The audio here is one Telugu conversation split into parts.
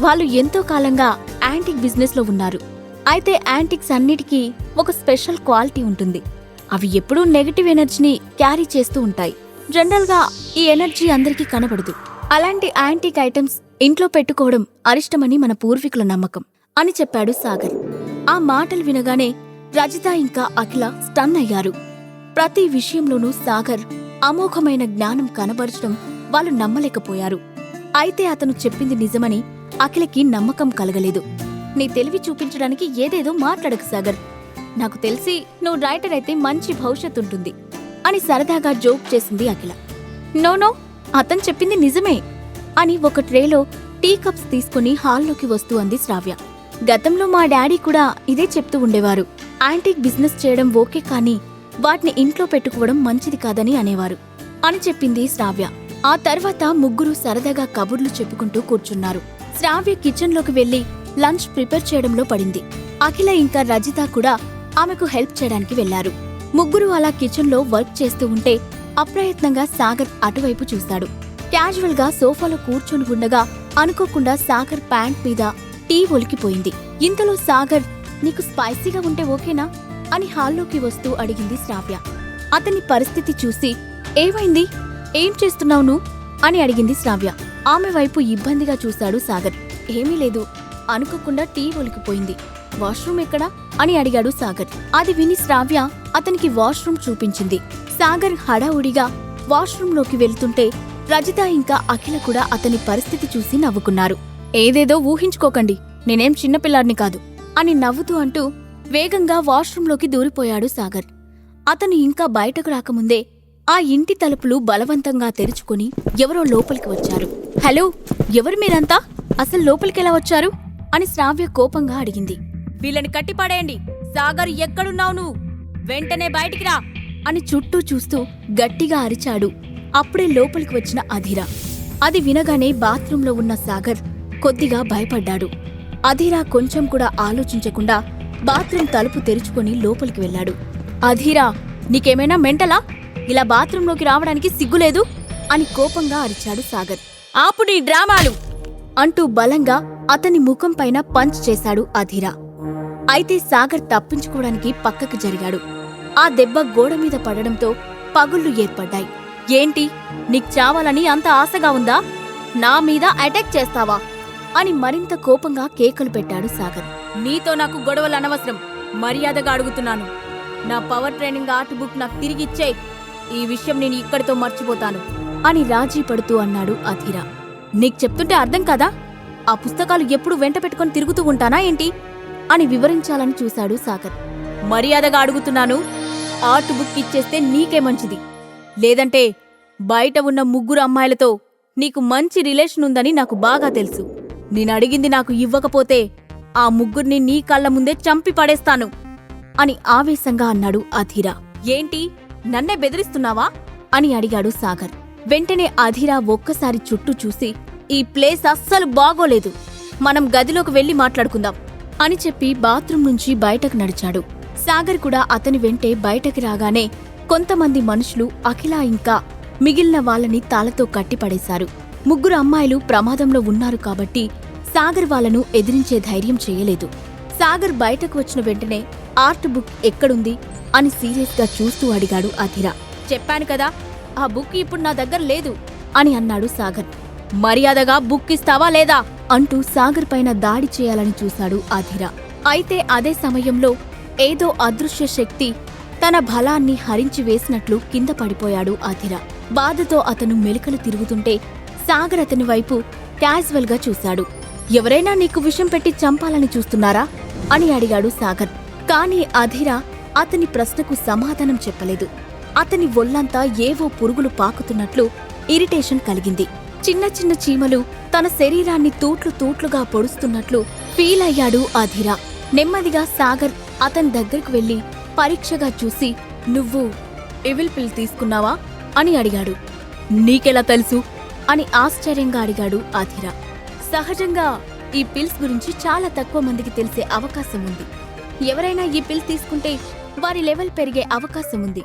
వాళ్ళు ఎంతో కాలంగా యాంటిక్ బిజినెస్ లో ఉన్నారు. అయితే యాంటిక్స్ అన్నిటికీ ఒక స్పెషల్ క్వాలిటీ ఉంటుంది. అవి ఎప్పుడూ నెగటివ్ ఎనర్జీని క్యారీ చేస్తూ ఉంటాయి. జనరల్ గా ఈ ఎనర్జీ అందరికీ కనబడదు. అలాంటి యాంటిక్ ఐటమ్స్ ఇంట్లో పెట్టుకోవడం అరిష్టమని మన పూర్వీకుల నమ్మకం అని చెప్పాడు సాగర్. ఆ మాటలు వినగానే రజిత ఇంకా అఖిల స్టన్ అయ్యారు. ప్రతి విషయంలోనూ సాగర్ అమోఘమైన జ్ఞానం కనబరచడం వాళ్ళు నమ్మలేకపోయారు. అయితే అతను చెప్పింది నిజమని అఖిలకి నమ్మకం కలగలేదు. నీ తెలివి చూపించడానికి ఏదేదో మాట్లాడకు సాగర్. నాకు తెలిసి నువ్వు రైటర్ అయితే మంచి భవిష్యత్తు ఉంటుంది అని సరదాగా జోక్ చేసింది అఖిల. నో, అతను చెప్పింది నిజమే అని ఒక ట్రేలో టీ కప్స్ తీసుకుని హాల్లోకి వస్తూ అంది శ్రావ్య. గతంలో మా డాడీ కూడా ఇదే చెప్తూ ఉండేవారు. యాంటిక్ బిజినెస్ చేయడం ఓకే, కానీ వాటిని ఇంట్లో పెట్టుకోవడం మంచిది కాదని అనేవారు అని చెప్పింది శ్రావ్య. ఆ తర్వాత ముగ్గురు సరదాగా కబుర్లు చెప్పుకుంటూ కూర్చున్నారు. శ్రావ్య కిచెన్లోకి వెళ్లి లంచ్ ప్రిపేర్ చేయడంలో పడింది. అఖిల ఇంకా రజిత కూడా ఆమెకు హెల్ప్ చేయడానికి వెళ్లారు. ముగ్గురు అలా కిచెన్లో వర్క్ చేస్తూ ఉంటే అప్రయత్నంగా సాగర్ అటువైపు చూశాడు. క్యాజువల్ గా సోఫాలో కూర్చొని ఉండగా అనుకోకుండా సాగర్ ప్యాంట్ మీద టీ ఒలికిపోయింది. ఇంతలో సాగర్, నీకు స్పైసీగా ఉంటే ఓకేనా అని హాల్లోకి వస్తూ అడిగింది శ్రావ్య. అతని పరిస్థితి చూసి, ఏమైంది, ఏం చేస్తున్నావు నువ్వు అని అడిగింది శ్రావ్య. ఆమె వైపు ఇబ్బందిగా చూశాడు సాగర్. ఏమీ లేదు, అనుకోకుండా టీ ఒలికిపోయింది. వాష్రూమ్ ఎక్కడా అని అడిగాడు సాగర్. అది విని శ్రావ్య అతనికి వాష్రూమ్ చూపించింది. సాగర్ హడావుడిగా వాష్రూంలోకి వెళ్తుంటే రజిత ఇంకా అఖిల కూడా అతని పరిస్థితి చూసి నవ్వుకున్నారు. ఏదేదో ఊహించుకోకండి, నేనేం చిన్నపిల్లాడిని కాదు అని నవ్వుతూ అంటూ వేగంగా వాష్రూంలోకి దూరిపోయాడు సాగర్. అతను ఇంకా బయటకు రాకముందే ఆ ఇంటి తలుపులు బలవంతంగా తెరుచుకుని ఎవరో లోపలికి వచ్చారు. హలో, ఎవరు మీరంతా? అసలు లోపలికెలా వచ్చారు అని శ్రావ్య కోపంగా అడిగింది. వీళ్ళని కట్టిపడేయండి. సాగర్, ఎక్కడున్నావు నువ్వు? వెంటనే బయటికి రా అని చుట్టూ చూస్తూ గట్టిగా అరిచాడు. అప్పుడే లోపలికి వచ్చిన అధీర. అది వినగానే బాత్రూంలో ఉన్న సాగర్ కొద్దిగా భయపడ్డాడు. అధీర కొంచెం కూడా ఆలోచించకుండా బాత్రూం తలుపు తెరుచుకొని లోపలికి వెళ్లాడు. అధీరా, నీకేమైనా మెంటలా? ఇలా బాత్రూంలోకి రావడానికి సిగ్గులేదు అని కోపంగా అరిచాడు సాగర్. ఆపు నీ డ్రామాలు అంటూ బలంగా అతని ముఖం పైన పంచ్ చేశాడు అధీర. అయితే సాగర్ తప్పించుకోవడానికి పక్కకు జరిగాడు. ఆ దెబ్బ గోడ మీద పడడంతో పగుళ్లు ఏర్పడ్డాయి. ఏంటి, నీకు చావాలని అంత ఆశగా ఉందా? నా మీద అటాక్ చేస్తావా అని మరింత కోపంగా కేకలు పెట్టాడు సాగర్. నీతో నాకు గొడవలు అనవసరం, మర్యాదగా అడుగుతున్నాను. నా పవర్ ట్రైనింగ్ ఆర్ట్ బుక్ నాకు తిరిగిచ్చే. ఈ విషయం నేను ఇక్కడితో మర్చిపోతాను అని రాజీ పడుతూ అన్నాడు అధీర. నీకు చెప్తుంటే అర్థం కాదా? ఆ పుస్తకాలు ఎప్పుడు వెంట పెట్టుకుని తిరుగుతూ ఉంటానా ఏంటి అని వివరించాలని చూశాడు సాగర్. మర్యాదగా అడుగుతున్నాను, ఆర్ట్ బుక్ ఇచ్చేస్తే నీకే మంచిది. లేదంటే బయట ఉన్న ముగ్గురు అమ్మాయిలతో నీకు మంచి రిలేషన్ ఉందని నాకు బాగా తెలుసు. నేనడిగింది నాకు ఇవ్వకపోతే ఆ ముగ్గురిని నీ కళ్ల ముందే చంపి పడేస్తాను అని ఆవేశంగా అన్నాడు అధీర. ఏంటి, నన్నే బెదిరిస్తున్నావా అని అడిగాడు సాగర్. వెంటనే అధీర ఒక్కసారి చుట్టూ చూసి, ఈ ప్లేస్ అస్సలు బాగోలేదు, మనం గదిలోకి వెళ్లి మాట్లాడుకుందాం అని చెప్పి బాత్రూం నుంచి బయటకు నడిచాడు. సాగర్ కూడా అతని వెంటే బయటకి రాగానే కొంతమంది మనుషులు అఖిల ఇంకా మిగిలిన వాళ్ళని తాళతో కట్టిపడేశారు. ముగ్గురు అమ్మాయిలు ప్రమాదంలో ఉన్నారు కాబట్టి సాగర్ వాళ్ళను ఎదిరించే ధైర్యం చేయలేదు. సాగర్ బయటకు వచ్చిన వెంటనే ఆర్ట్ బుక్ ఎక్కడుంది అని సీరియస్ గా చూస్తూ అడిగాడు అధీర. చెప్పాను కదా, ఆ బుక్ ఇప్పుడు నా దగ్గర లేదు అని అన్నాడు సాగర్. మర్యాదగా బుక్ ఇస్తావా లేదా అంటూ సాగర్ పైన దాడి చేయాలని చూశాడు అధీర. అయితే అదే సమయంలో ఏదో అదృశ్య శక్తి తన బలాన్ని హరించి వేసినట్లు కింద పడిపోయాడు అధీర. బాధతో అతను మెలికలు తిరుగుతుంటే సాగర్ అతని వైపు క్యాజువల్ గా చూశాడు. ఎవరైనా నీకు విషం పెట్టి చంపాలని చూస్తున్నారా అని అడిగాడు సాగర్. కాని అధీర అతని ప్రశ్నకు సమాధానం చెప్పలేదు. అతని ఒళ్లంతా ఏవో పురుగులు పాకుతున్నట్లు ఇరిటేషన్ కలిగింది. చిన్న చిన్న చీమలు తన శరీరాన్ని తూట్లు తూట్లుగా పొడుస్తున్నట్లు ఫీల్ అయ్యాడు అధీర. నెమ్మదిగా సాగర్ అతని దగ్గరకు వెళ్లి పరీక్షగా చూసి, నువ్వు ఎవిల్ పిల్ తీసుకున్నావా అని అడిగాడు. నీకెలా తెలుసు అని ఆశ్చర్యంగా అడిగాడు అధీర. సహజంగా ఈ పిల్స్ గురించి చాలా తక్కువ మందికి తెలిసే అవకాశం ఉంది. ఎవరైనా ఈ పిల్ తీసుకుంటే వారి లెవెల్ పెరిగే అవకాశం ఉంది.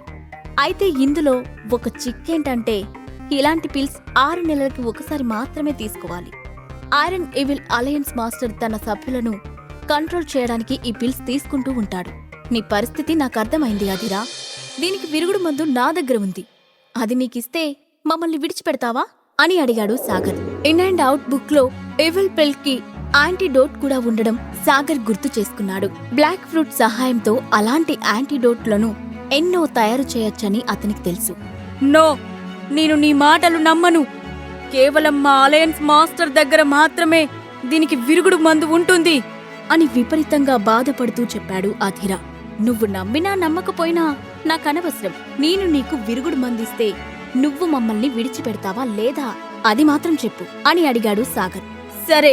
అయితే ఇందులో ఒక చిక్కేంటంటే, ఇలాంటి పిల్స్ 6 నెలలకి ఒకసారి మాత్రమే తీసుకోవాలి. ఐరన్ ఈవిల్ అలయన్స్ మాస్టర్ తన సభ్యులను కంట్రోల్ చేయడానికి ఈ పిల్స్ తీసుకుంటూ ఉంటాడు. నీ పరిస్థితి నాకు అర్థమైంది అధిరా. దీనికి విరుగుడు మందు నా దగ్గర ఉంది. అది నీకిస్తే మమ్మల్ని విడిచిపెడతావా అని అడిగాడు Sagar. In and out book లో ఈవిల్ పిల్ కి యాంటీడోట్ కూడా ఉండడం సాగర్ గుర్తు చేసుకున్నాడు. బ్లాక్ ఫ్రూట్ సహాయంతో అలాంటి యాంటీడోట్లను ఎన్నో తయారు చేయొచ్చని అతనికి తెలుసు. నో, నేను నీ మాటలు నమ్మను. కేవలం మా అలయన్స్ మాస్టర్ దగ్గర మాత్రమే దీనికి విరుగుడు మందు ఉంటుంది అని విపరీతంగా బాధపడుతూ చెప్పాడు అధిరా. నువ్వు నమ్మినా నమ్మకపోయినా నాకనవసరం. నేను నీకు విరుగుడు మందిస్తే నువ్వు మమ్మల్ని విడిచిపెడతావా లేదా అది మాత్రం చెప్పు అని అడిగాడు సాగర్. సరే,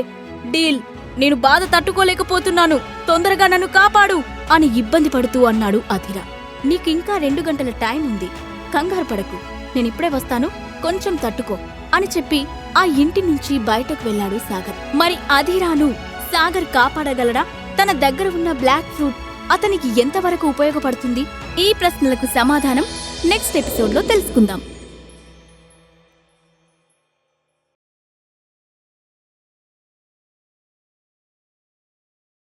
డీల్. నేను బాధ తట్టుకోలేకపోతున్నాను. తొందరగా నన్ను కాపాడు అని ఇబ్బంది పడుతూ అన్నాడు అధిరా. నీకింకా 2 గంటల టైం ఉంది. కంగారు పడకు, నేనిప్పుడే వస్తాను, కొంచెం తట్టుకో అని చెప్పి ఆ ఇంటి నుంచి బయటకు వెళ్లాడు సాగర్. మరి అధిరాను సాగర్ కాపాడగలడా? తన దగ్గర ఉన్న బ్లాక్ ఫ్రూట్ అతనికి ఎంతవరకు ఉపయోగపడుతుంది? ఈ ప్రశ్నలకు సమాధానం నెక్స్ట్ ఎపిసోడ్లో తెలుసుకుందాం.